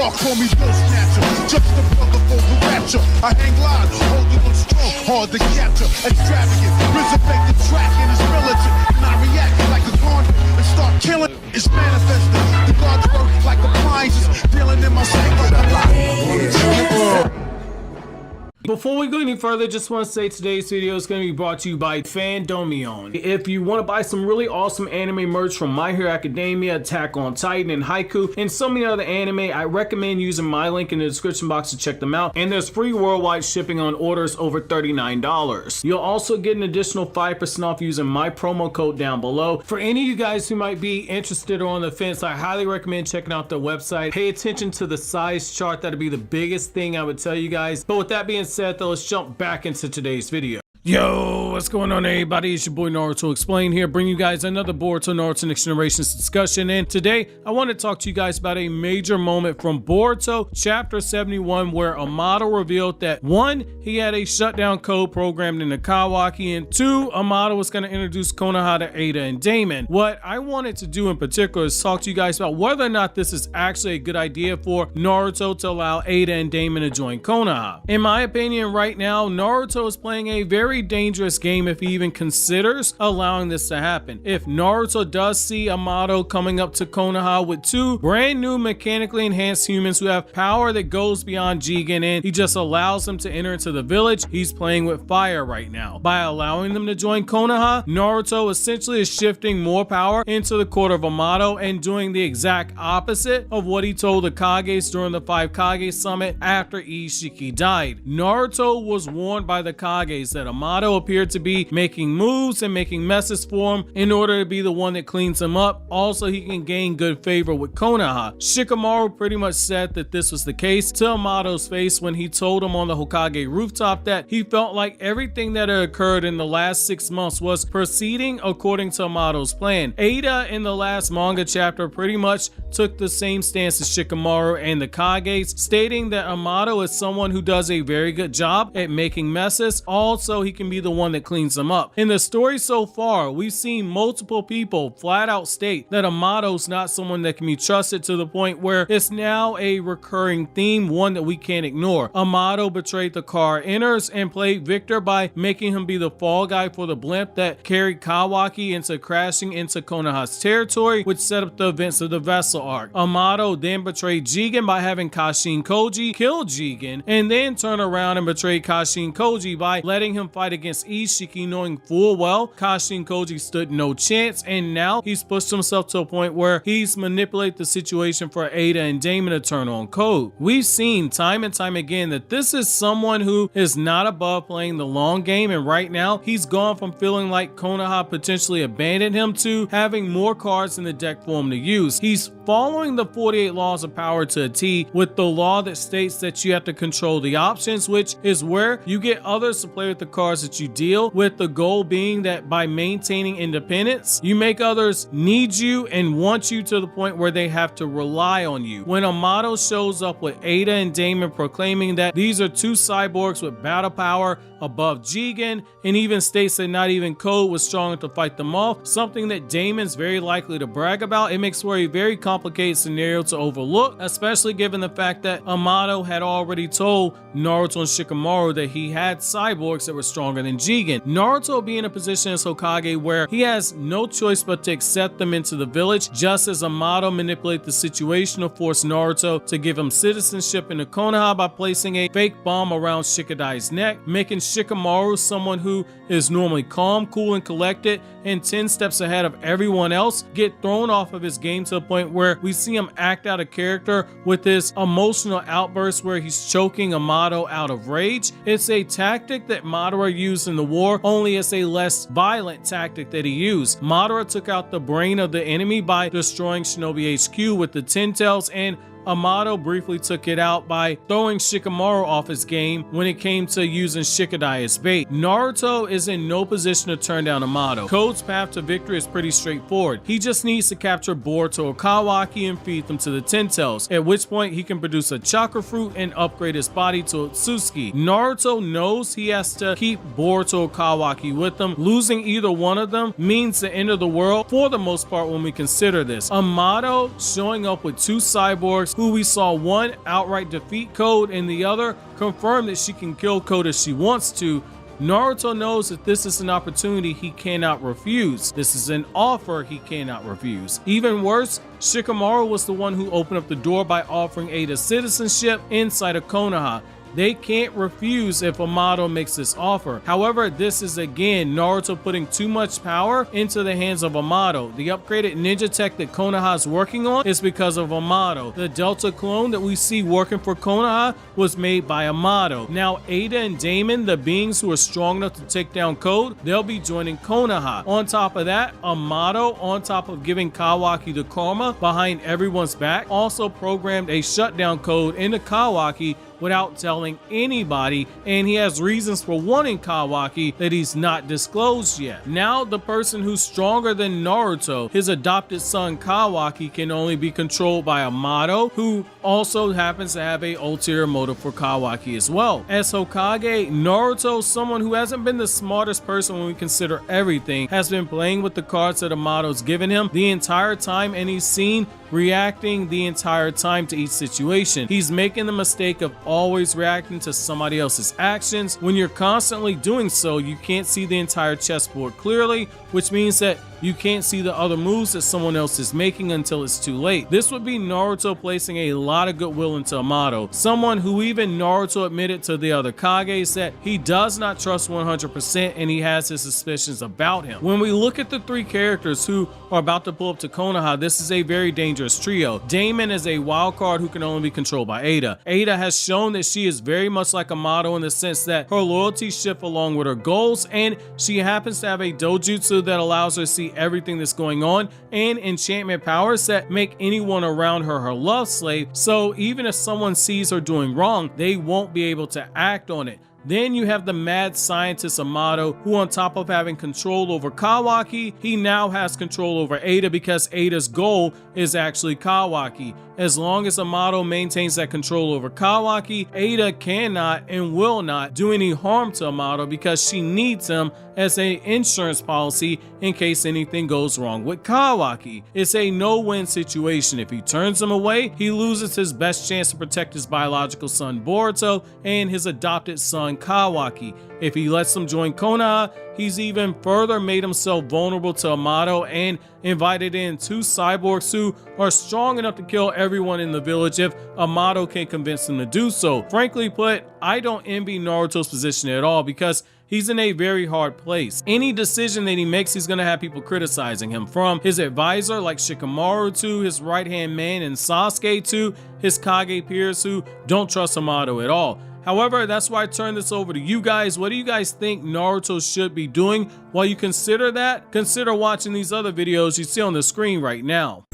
Y'all call me Bill Snatcher, just a brother for the rapture. I hang live, holding on strong, hard to capture. Extravagant, resurrect the track and it's militant. And I react like a gauntlet and start killing. It's manifested. The gods work like appliances, dealing in my sacred life. Before we go any further, just want to say today's video is going to be brought to you by Fandomion. If you want to buy some really awesome anime merch from My Hero Academia, Attack on Titan, and Haiku, and so many other anime, I recommend using my link in the description box to check them out. And there's free worldwide shipping on orders over $39. You'll also get an additional 5% off using my promo code down below. For any of you guys who might be interested or on the fence, I highly recommend checking out their website. Pay attention to the size chart. That'd be the biggest thing I would tell you guys. But with that being said, though, let's jump back into today's video. Yo, what's going on, everybody? It's your boy Naruto Explain here, bringing you guys another Boruto Naruto Next Generations discussion. And today, I want to talk to you guys about a major moment from Boruto Chapter 71, where Amado revealed that 1, he had a shutdown code programmed in the Kawaki, and 2, Amado was going to introduce Konoha to Ada and Daemon. What I wanted to do in particular is talk to you guys about whether or not this is actually a good idea for Naruto to allow Ada and Daemon to join Konoha. In my opinion, right now, Naruto is playing a very dangerous game if he even considers allowing this to happen. If Naruto does see Amado coming up to Konoha with 2 brand new mechanically enhanced humans who have power that goes beyond Jigen, and he just allows them to enter into the village, he's playing with fire right now. By allowing them to join Konoha, Naruto essentially is shifting more power into the court of Amado and doing the exact opposite of what he told the Kages during the 5 Kage summit after Ishiki died. Naruto was warned by the Kages that Amado appeared to be making moves and making messes for him in order to be the one that cleans him up. Also, he can gain good favor with Konoha. Shikamaru pretty much said that this was the case to Amado's face when he told him on the Hokage rooftop that he felt like everything that had occurred in the last 6 months was proceeding according to Amado's plan. Ada in the last manga chapter pretty much took the same stance as Shikamaru and the Kages, stating that Amado is someone who does a very good job at making messes. Also, he can be the one that cleans them up. In the story so far, we've seen multiple people flat out state that Amado's not someone that can be trusted, to the point where it's now a recurring theme, one that we can't ignore. Amado betrayed the car inners and played victor by making him be the fall guy for the blimp that carried Kawaki into crashing into Konoha's territory, which set up the events of the vessel arc. Amado then betrayed Jigen by having Kashin Koji kill Jigen, and then turn around and betrayed Kashin Koji by letting him fight against Ishiki, knowing full well Kashin Koji stood no chance, and now he's pushed himself to a point where he's manipulated the situation for Ada and Daemon to turn on code. We've seen time and time again that this is someone who is not above playing the long game, and right now he's gone from feeling like Konoha potentially abandoned him to having more cards in the deck for him to use. He's following the 48 laws of power to a T, with the law that states that you have to control the options, which is where you get others to play with the cards that you deal, with the goal being that by maintaining independence, you make others need you and want you to the point where they have to rely on you. When Amado shows up with Ada and Daemon proclaiming that these are 2 cyborgs with battle power above Jigen, and even states that not even Code was strong enough to fight them off, something that Daemon's very likely to brag about, it makes for a very complicated scenario to overlook, especially given the fact that Amado had already told Naruto and Shikamaru that he had cyborgs that were stronger than Jigen. Naruto will be in a position as Hokage where he has no choice but to accept them into the village, just as Amado manipulated the situation to force Naruto to give him citizenship in the Konoha by placing a fake bomb around Shikadai's neck, making Shikamaru someone who is normally calm, cool, and collected, and 10 steps ahead of everyone else, get thrown off of his game to the point where we see him act out of character with this emotional outburst where he's choking Amado out of rage. It's a tactic that Madara used in the war, only it's a less violent tactic that he used. Madara took out the brain of the enemy by destroying Shinobi HQ with the Ten Tails, and Amado briefly took it out by throwing Shikamaru off his game when it came to using Shikadai as bait. Naruto is in no position to turn down Amado. Code's path to victory is pretty straightforward. He just needs to capture Boruto or Kawaki and feed them to the Ten Tails, at which point he can produce a chakra fruit and upgrade his body to Otsuki. Naruto knows he has to keep Boruto or Kawaki with him. Losing either one of them means the end of the world for the most part when we consider this. Amado showing up with 2 cyborgs characters who we saw one outright defeat Code and the other confirm that she can kill Code if she wants to, Naruto knows that this is an opportunity he cannot refuse. This is an offer he cannot refuse. Even worse, Shikamaru was the one who opened up the door by offering Ada citizenship inside of Konoha. They can't refuse if Amado makes this offer. However, this is again Naruto putting too much power into the hands of Amado. The upgraded ninja tech that Konoha is working on is because of Amado. The Delta clone that we see working for Konoha was made by Amado. Now Ada and Daemon, the beings who are strong enough to take down Code, they'll be joining Konoha. On top of that, Amado, on top of giving Kawaki the karma behind everyone's back, also programmed a shutdown code into Kawaki without telling anybody, and he has reasons for wanting Kawaki that he's not disclosed yet. Now the person who's stronger than Naruto, his adopted son Kawaki, can only be controlled by Amado, who also happens to have a ulterior motive for Kawaki as well. As Hokage, Naruto, someone who hasn't been the smartest person when we consider everything, has been playing with the cards that Amado's given him the entire time, and he's seen reacting the entire time to each situation. He's making the mistake of always reacting to somebody else's actions. When you're constantly doing so, you can't see the entire chessboard clearly, which means that you can't see the other moves that someone else is making until it's too late. This would be Naruto placing a lot of goodwill into Amado, someone who even Naruto admitted to the other Kages that he does not trust 100% and he has his suspicions about him. When we look at the three characters who are about to pull up to Konoha, this is a very dangerous trio. Daemon is a wild card who can only be controlled by Ada. Ada has shown that she is very much like Amado in the sense that her loyalties shift along with her goals, and she happens to have a dojutsu that allows her to see everything that's going on, and enchantment powers that make anyone around her love slave, so even if someone sees her doing wrong, they won't be able to act on it. Then you have the mad scientist Amado, who on top of having control over Kawaki, he now has control over Ada because Ada's goal is actually Kawaki. As long as Amado maintains that control over Kawaki, Ada cannot and will not do any harm to Amado because she needs him as an insurance policy in case anything goes wrong with Kawaki. It's a no-win situation. If he turns him away, he loses his best chance to protect his biological son Boruto and his adopted son Kawaki. If he lets them join Konoha, he's even further made himself vulnerable to Amado and invited in two cyborgs who are strong enough to kill everyone in the village if Amado can convince them to do so. Frankly put, I don't envy Naruto's position at all because he's in a very hard place. Any decision that he makes, he's gonna have people criticizing him, from his advisor like Shikamaru to his right-hand man and Sasuke to his Kage peers who don't trust Amado at all. However, that's why I turn this over to you guys. What do you guys think Naruto should be doing? While you consider that, consider watching these other videos you see on the screen right now.